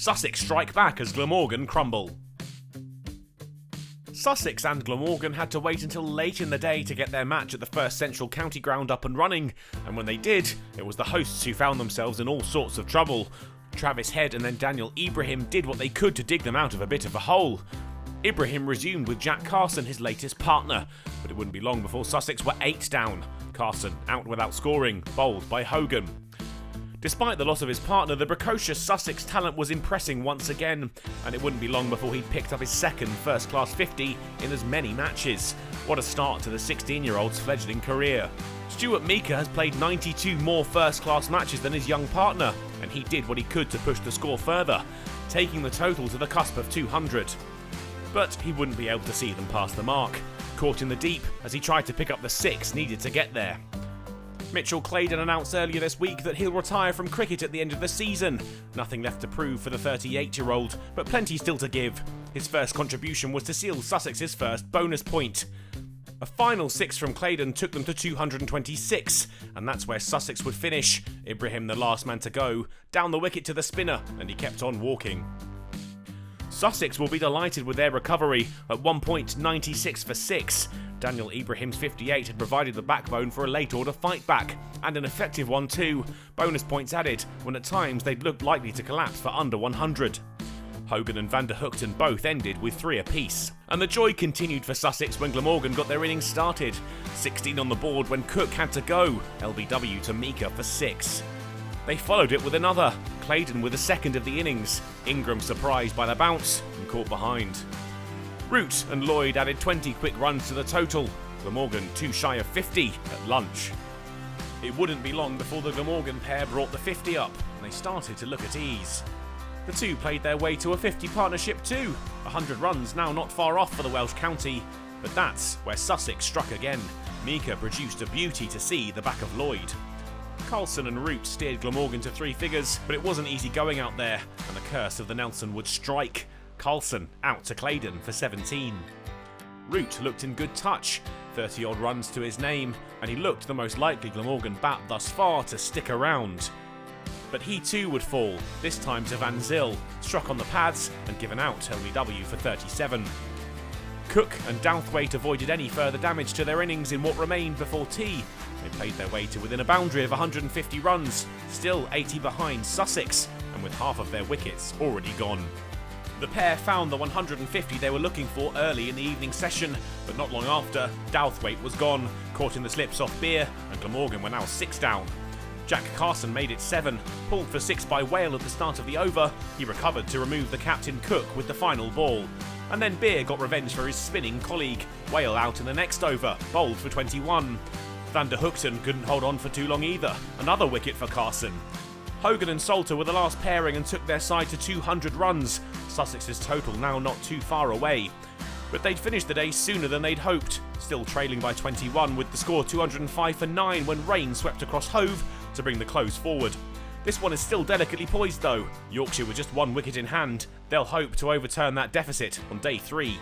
Sussex strike back as Glamorgan crumble. Sussex and Glamorgan had to wait until late in the day to get their match at the First Central County Ground up and running, and when they did, it was the hosts who found themselves in all sorts of trouble. Travis Head and then Daniel Ibrahim did what they could to dig them out of a bit of a hole. Ibrahim resumed with Jack Carson, his latest partner, but it wouldn't be long before Sussex were 8 down. Carson out without scoring, bowled by Hogan. Despite the loss of his partner, the precocious Sussex talent was impressing once again, and it wouldn't be long before he picked up his second first-class 50 in as many matches. What a start to the 16-year-old's fledgling career. Stuart Meeker has played 92 more first-class matches than his young partner, and he did what he could to push the score further, taking the total to the cusp of 200. But he wouldn't be able to see them past the mark, caught in the deep as he tried to pick up the 6 needed to get there. Mitchell Claydon announced earlier this week that he'll retire from cricket at the end of the season. Nothing left to prove for the 38-year-old, but plenty still to give. His first contribution was to seal Sussex's first bonus point. A final 6 from Claydon took them to 226, and that's where Sussex would finish. Ibrahim, the last man to go, down the wicket to the spinner, and he kept on walking. Sussex will be delighted with their recovery at 1 point 96 for 6. Daniel Ibrahim's 58 had provided the backbone for a late order fight back, and an effective one too. Bonus points added when at times they'd looked likely to collapse for under 100. Hogan and Van der Hoogten both ended with 3 apiece. And the joy continued for Sussex when Glamorgan got their innings started. 16 on the board when Cook had to go, LBW to Meeker for 6. They followed it with another, Claydon with a second of the innings, Ingram surprised by the bounce and caught behind. Root and Lloyd added 20 quick runs to the total, Glamorgan too shy of 50 at lunch. It wouldn't be long before the Glamorgan pair brought the 50 up, and they started to look at ease. The two played their way to a 50 partnership too, 100 runs now not far off for the Welsh county, but that's where Sussex struck again. Meeker produced a beauty to see the back of Lloyd. Carlson and Root steered Glamorgan to 3 figures, but it wasn't easy going out there, and the curse of the Nelson would strike. Carlson out to Claydon for 17. Root looked in good touch, 30-odd runs to his name, and he looked the most likely Glamorgan bat thus far to stick around. But he too would fall, this time to Van Zyl, struck on the pads and given out LBW for 37. Cook and Douthwaite avoided any further damage to their innings in what remained before tea. They played their way to within a boundary of 150 runs, still 80 behind Sussex, and with half of their wickets already gone. The pair found the 150 they were looking for early in the evening session, but not long after, Douthwaite was gone, caught in the slips off Beer, and Glamorgan were now 6 down. Jack Carson made it 7, pulled for 6 by Whale at the start of the over. He recovered to remove the captain Cook with the final ball. And then Beer got revenge for his spinning colleague. Whale out in the next over, bowled for 21. Van der Hoogten couldn't hold on for too long either, another wicket for Carson. Hogan and Salter were the last pairing and took their side to 200 runs, Sussex's total now not too far away. But they'd finished the day sooner than they'd hoped, still trailing by 21 with the score 205 for 9 when rain swept across Hove to bring the close forward. This one is still delicately poised though, Yorkshire with just 1 wicket in hand. They'll hope to overturn that deficit on day 3.